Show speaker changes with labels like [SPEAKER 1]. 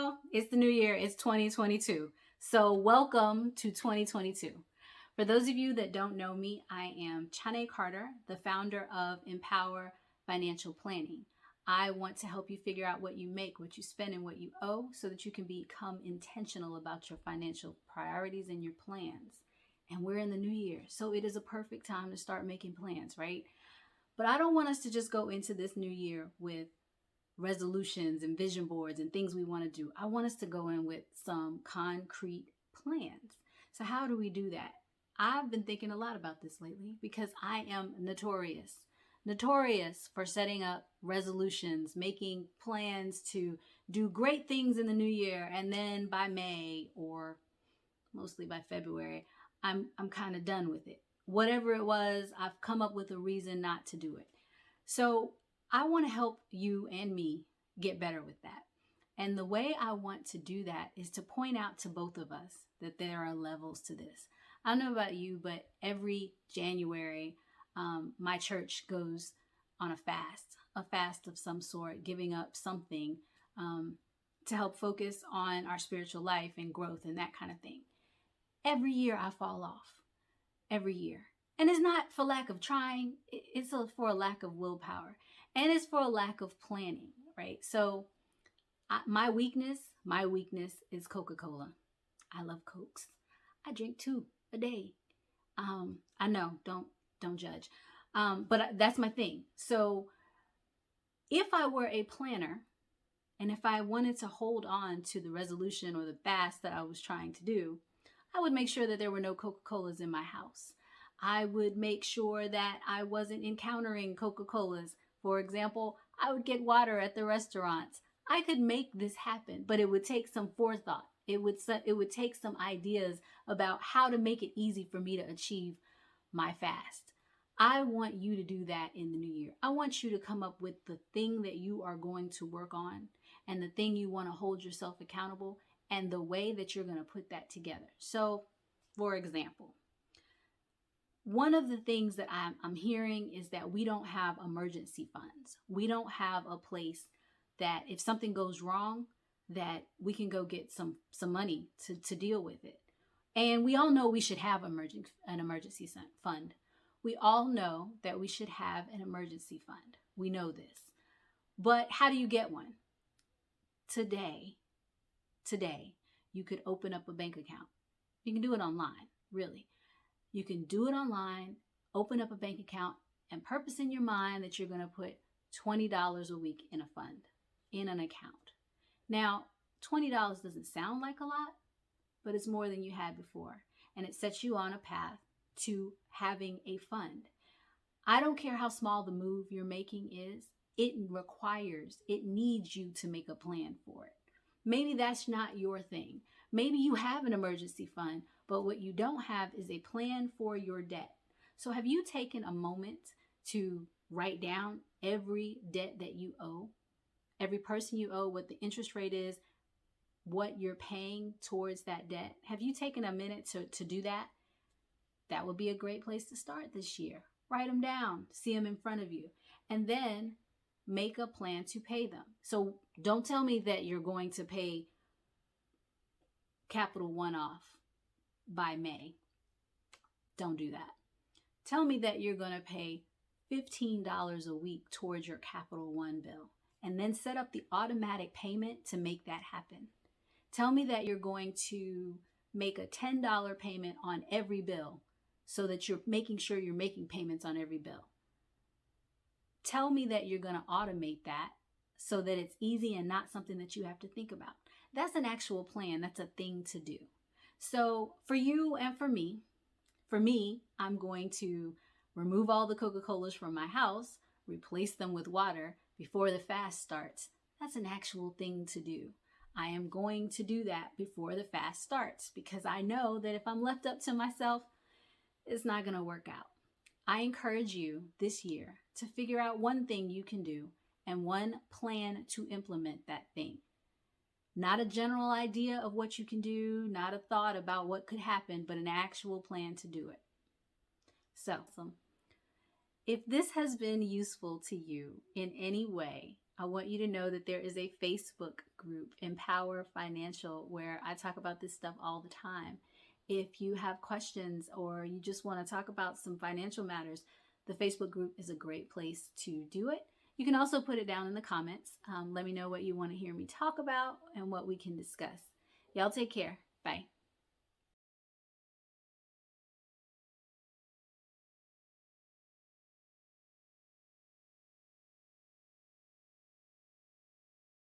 [SPEAKER 1] girl. It's the new year. It's 2022. So welcome to 2022. For those of you that don't know me, I am Chane Carter, the founder of Empower Financial Planning. I want to help you figure out what you make, what you spend, and what you owe so that you can become intentional about your financial priorities and your plans. And we're in the new year, so it is a perfect time to start making plans, right? But I don't want us to just go into this new year with resolutions and vision boards and things we want to do. I want us to go in with some concrete plans. So how do we do that? I've been thinking a lot about this lately because I am notorious for setting up resolutions, making plans to do great things in the new year, and then by May or mostly by February, I'm kind of done with it. Whatever it was, I've come up with a reason not to do it. So I want to help you and me get better with that. And the way I want to do that is to point out to both of us that there are levels to this. I don't know about you, but every January, my church goes on a fast of some sort, giving up something to help focus on our spiritual life and growth and that kind of thing. Every year I fall off. Every year. And it's not for lack of trying, it's for a lack of willpower. And it's for a lack of planning, right? So my weakness is Coca-Cola. I love Cokes. I drink 2 a day. I know, don't judge. But that's my thing. So if I were a planner and if I wanted to hold on to the resolution or the fast that I was trying to do, I would make sure that there were no Coca-Colas in my house. I would make sure that I wasn't encountering Coca-Colas. For example, I would get water at the restaurants. I could make this happen, but it would take some forethought. It would take some ideas about how to make it easy for me to achieve my fast. I want you to do that in the new year. I want you to come up with the thing that you are going to work on and the thing you want to hold yourself accountable and the way that you're going to put that together. So, for example, one of the things that I'm hearing is that we don't have emergency funds. We don't have a place that if something goes wrong, that we can go get some money to deal with it. And we all know we should have an emergency fund. We all know that we should have an emergency fund. We know this. But how do you get one? Today, you could open up a bank account. You can do it online, really. You can do it online, open up a bank account, and purpose in your mind that you're going to put $20 a week in a fund, in an account. Now, $20 doesn't sound like a lot, but it's more than you had before. And it sets you on a path to having a fund. I don't care how small the move you're making is. It needs you to make a plan for it. Maybe that's not your thing. Maybe you have an emergency fund, but what you don't have is a plan for your debt. So have you taken a moment to write down every debt that you owe, every person you owe, what the interest rate is, what you're paying towards that debt? Have you taken a minute to do that? That would be a great place to start this year. Write them down, see them in front of you, and then make a plan to pay them. So don't tell me that you're going to pay Capital One off by May. Don't do that. Tell me that you're going to pay $15 a week towards your Capital One bill and then set up the automatic payment to make that happen. Tell me that you're going to make a $10 payment on every bill so that you're making sure you're making payments on every bill. Tell me that you're going to automate that so that it's easy and not something that you have to think about. That's an actual plan. That's a thing to do. So for you and for me, I'm going to remove all the Coca-Colas from my house, replace them with water before the fast starts. That's an actual thing to do. I am going to do that before the fast starts because I know that if I'm left up to myself, it's not going to work out. I encourage you this year to figure out one thing you can do and one plan to implement that thing. Not a general idea of what you can do, not a thought about what could happen, but an actual plan to do it. So, if this has been useful to you in any way, I want you to know that there is a Facebook group, Empower Financial, where I talk about this stuff all the time. If you have questions or you just want to talk about some financial matters, the Facebook group is a great place to do it. You can also put it down in the comments. Let me know what you want to hear me talk about and what we can discuss. Y'all take care. Bye.